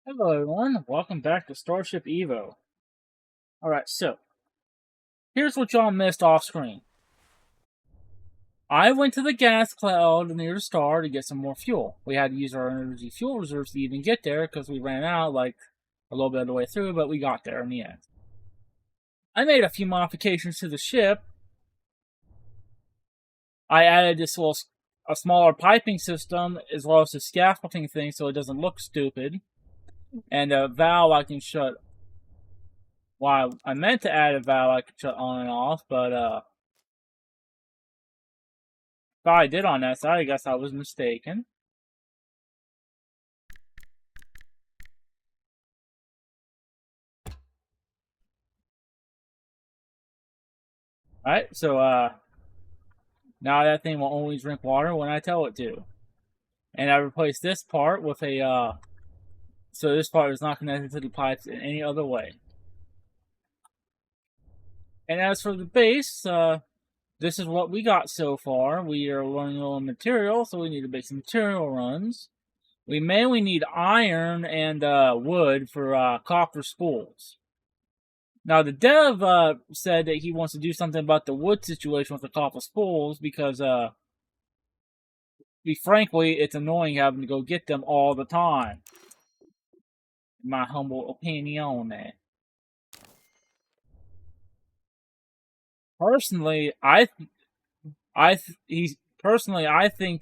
Hello everyone, welcome back to Starship Evo. Alright, so, here's what y'all missed off screen. I went to the gas cloud near the star to get some more fuel. We had to use our energy fuel reserves to even get there because we ran out like a little bit of the way through, but we got there in the end. I made a few modifications to the ship. I added a smaller piping system as well as a scaffolding thing so it doesn't look stupid. And a valve I can shut. Well, I meant to add a valve I could shut on and off, but if I did on that side, I guess I was mistaken. Alright, so now that thing will only drink water when I tell it to. And I replaced this part with a so this part is not connected to the pipes in any other way. And as for the base, this is what we got so far. We are running low on material, so we need to make some material runs. We mainly need iron and wood for copper spools. Now, the dev said that he wants to do something about the wood situation with the copper spools because, frankly, it's annoying having to go get them all the time. My humble opinion on that. Personally, I think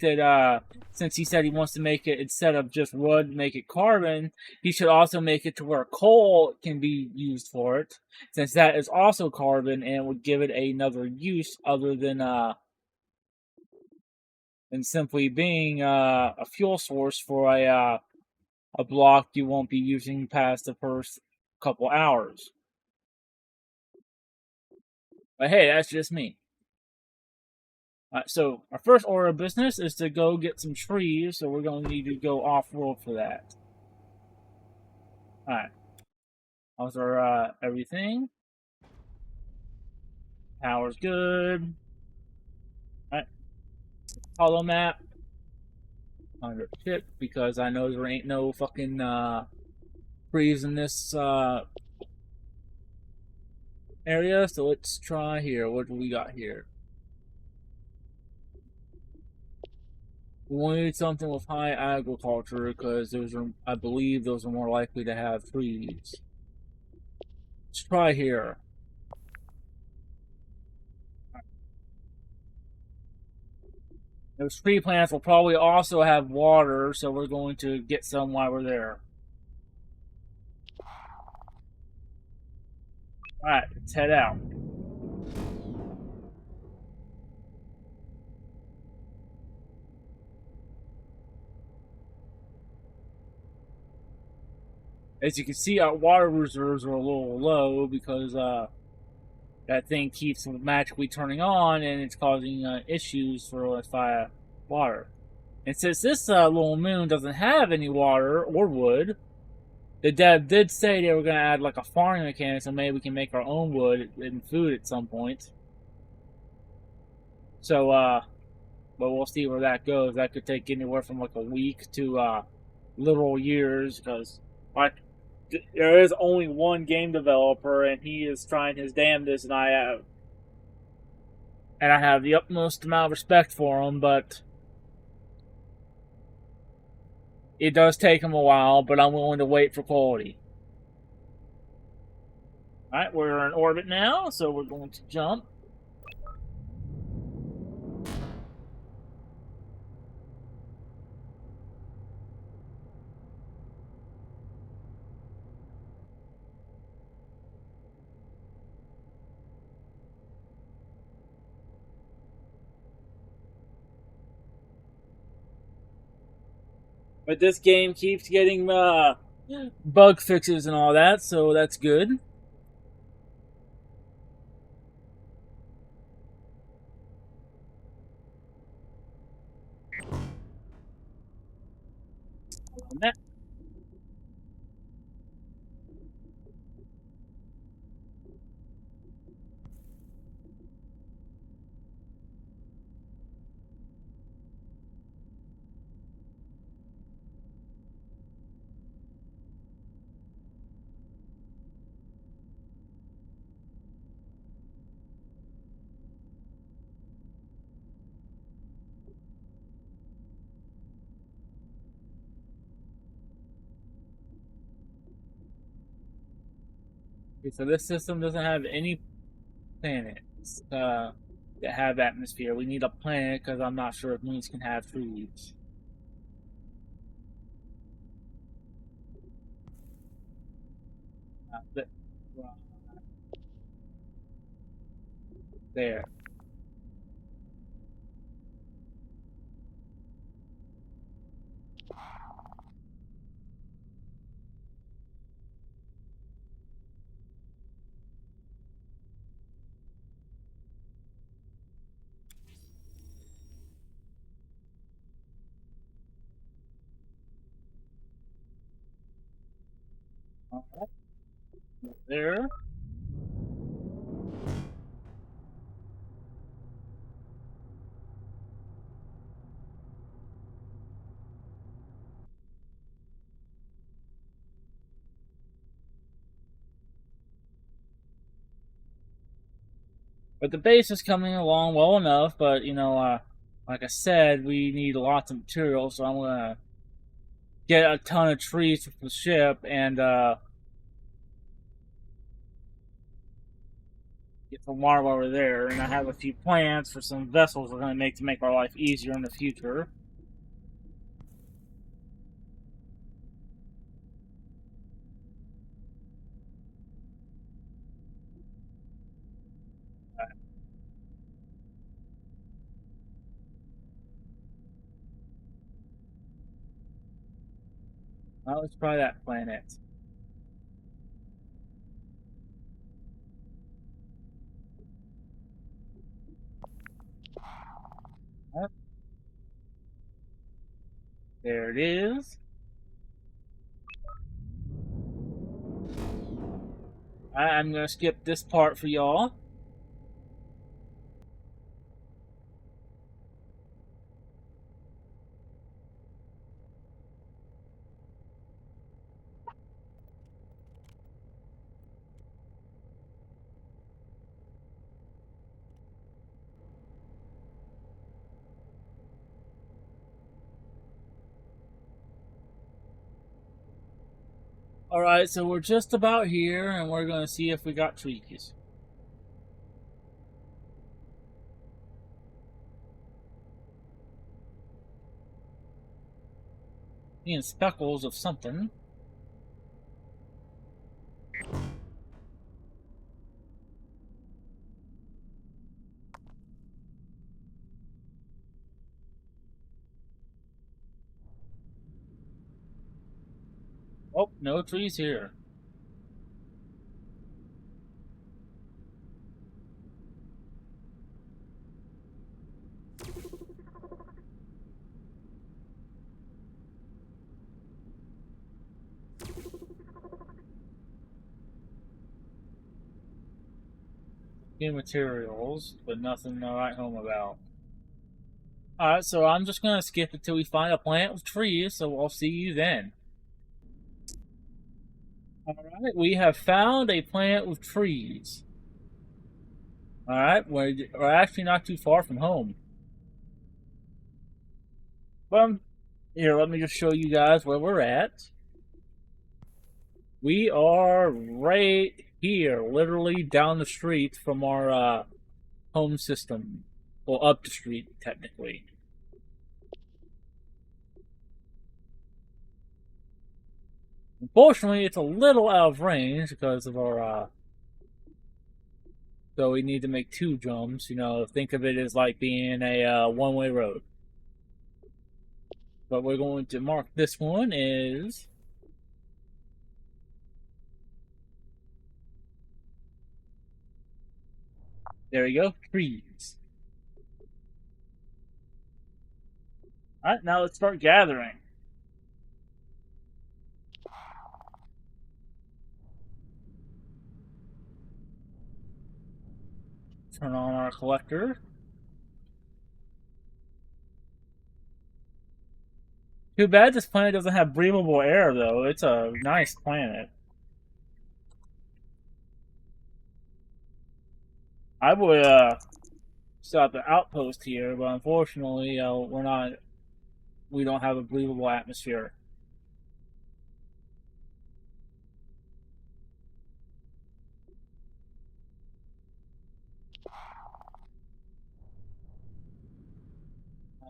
that since he said he wants to make it instead of just wood, make it carbon, he should also make it to where coal can be used for it, since that is also carbon and would give it another use other than simply being a fuel source for a block you won't be using past the first couple hours. But hey, that's just me. So our first order of business is to go get some trees, so we're going to need to go off-road for that. Alright. How's our everything? Power's good. Alright. Hollow map. Under ship, because I know there ain't no fucking trees in this area, so let's try here. What do we got here? We need something with high agriculture because those are, I believe, those are more likely to have trees. Let's try here. Those tree plants will probably also have water, so we're going to get some while we're there. Alright, let's head out. As you can see, our water reserves are a little low because that thing keeps magically turning on and it's causing issues for us via water. And since this little moon doesn't have any water or wood, the dev did say they were going to add like a farming mechanic so maybe we can make our own wood and food at some point. So, but we'll see where that goes. That could take anywhere from like a week to literal years because like there is only one game developer and he is trying his damnedest, and I have the utmost amount of respect for him, but it does take him a while, but I'm willing to wait for quality. Alright, we're in orbit now, so we're going to jump. But this game keeps getting bug fixes and all that, so that's good. Okay, so this system doesn't have any planets that have atmosphere. We need a planet because I'm not sure if moons can have trees. But, there. All right, there. But the base is coming along well enough. But like I said, we need lots of material, so I'm gonna get a ton of trees for the ship and get some water while we're there. And I have a few plans for some vessels we're gonna make to make our life easier in the future. Let's try that planet. Yep, there it is. I'm gonna skip this part for y'all. Alright, so we're just about here, and we're gonna see if we got trees. Seeing speckles of something. Oh, no trees here. New materials, but nothing to write home about. Alright, so I'm just gonna skip it till we find a plant with trees, so I'll see you then. Alright, we have found a plant with trees. Alright, we're actually not too far from home. But here, let me just show you guys where we're at. We are right here, literally down the street from our home system. Well, up the street, technically. Unfortunately, it's a little out of range because of our, so we need to make two jumps. Think of it as like being a one-way road. But we're going to mark this one as there we go, trees. Alright, now let's start gathering. Turn on our collector. Too bad this planet doesn't have breathable air, though. It's a nice planet. I would stop the outpost here, but unfortunately, we don't have a breathable atmosphere.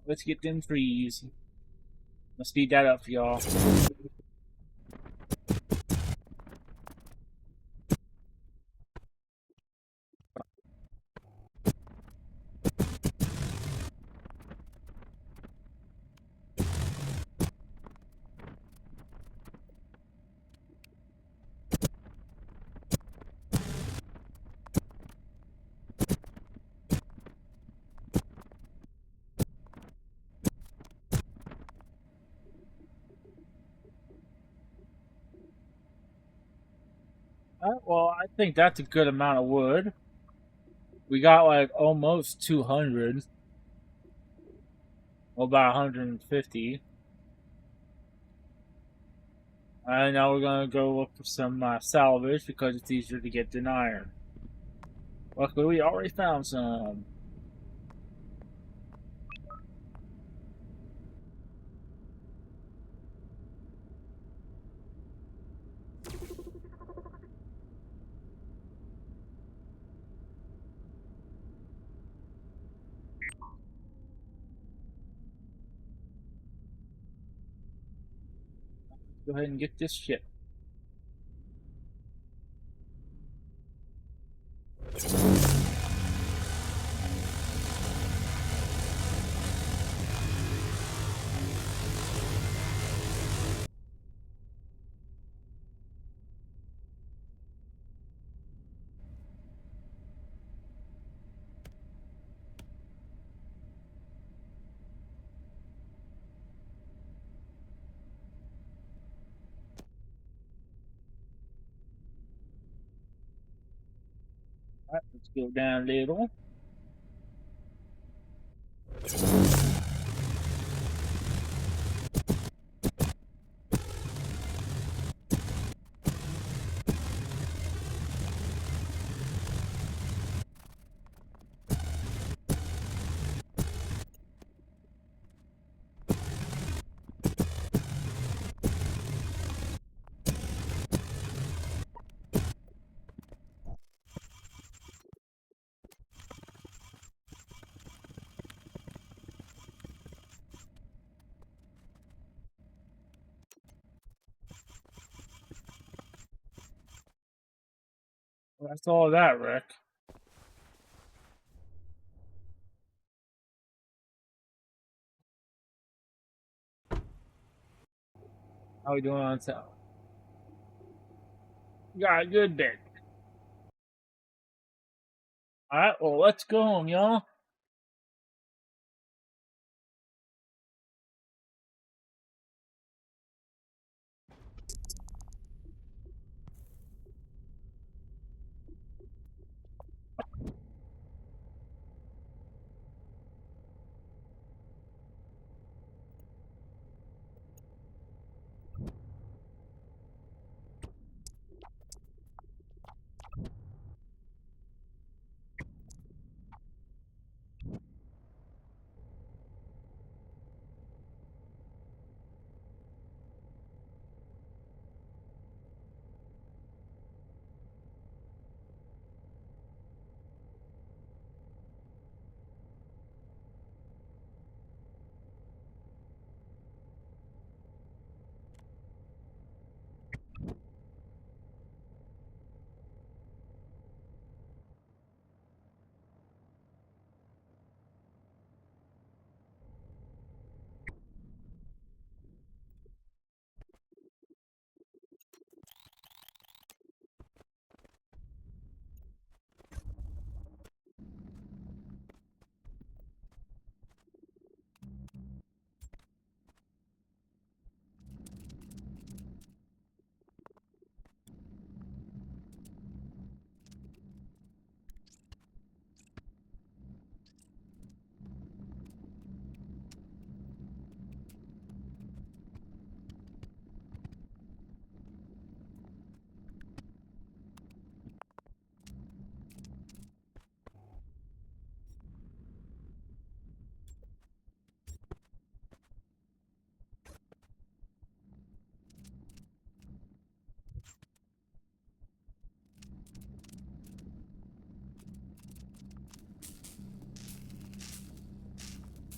Let's get them trees. Let's speed that up for y'all. Well, I think that's a good amount of wood. We got like almost 200. Well, about 150. And now we're gonna go look for some salvage because it's easier to get than iron. Luckily, we already found some. Go ahead and get this ship. Alright, let's go down a little. Well, that's all that, Rick. How we doing on sale? Got a good bit. Alright, well, let's go home, y'all.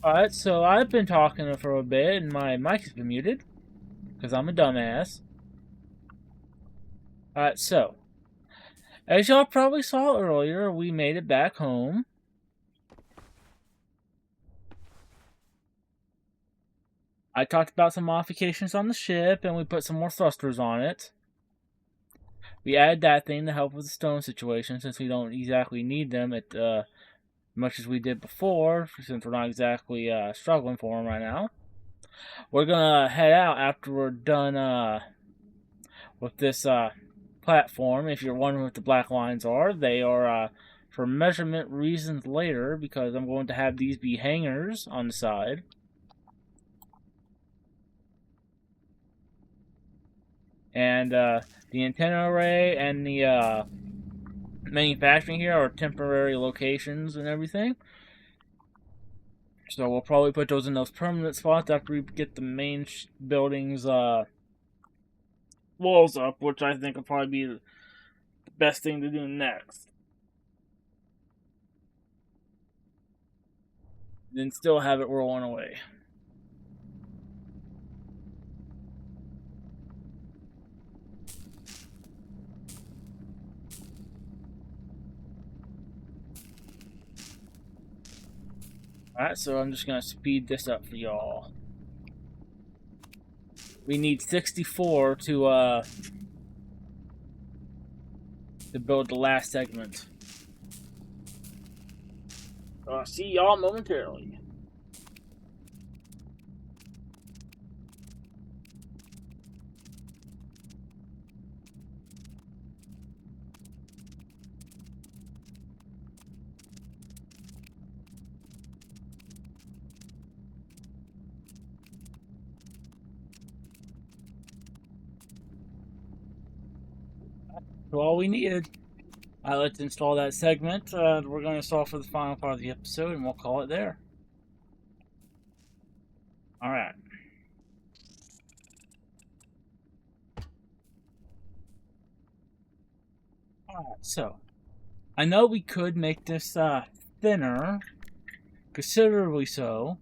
Alright, so I've been talking for a bit and my mic has been muted because I'm a dumbass. Alright, so as y'all probably saw earlier, we made it back home. I talked about some modifications on the ship and we put some more thrusters on it. We added that thing to help with the stone situation since we don't exactly need them at much as we did before, since we're not exactly struggling for them right now. We're gonna head out after we're done with this platform. If you're wondering what the black lines are, they are for measurement reasons later, because I'm going to have these be hangers on the side. And the antenna array and the manufacturing here are temporary locations and everything. So we'll probably put those in those permanent spots after we get the main building's walls up, which I think will probably be the best thing to do next. Then still have it rolling away. Alright, so I'm just going to speed this up for y'all. We need 64 to build the last segment. So I'll see y'all momentarily. So all we needed. Let's install that segment. We're going to install for the final part of the episode, and we'll call it there. Alright. Alright, so I know we could make this thinner, considerably so.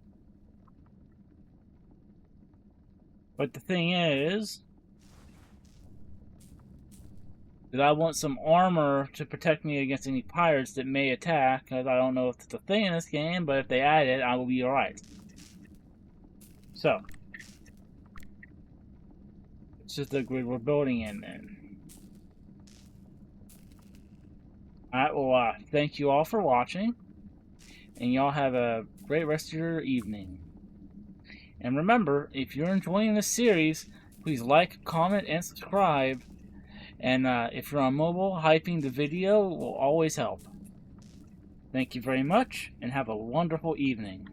But the thing is that I want some armor to protect me against any pirates that may attack, because I don't know if it's a thing in this game, but if they add it, I will be alright. So, it's just the grid we're building in then. Alright, well, thank you all for watching, and y'all have a great rest of your evening. And remember, if you're enjoying this series, please like, comment, and subscribe. And if you're on mobile, hyping the video will always help. Thank you very much, and have a wonderful evening.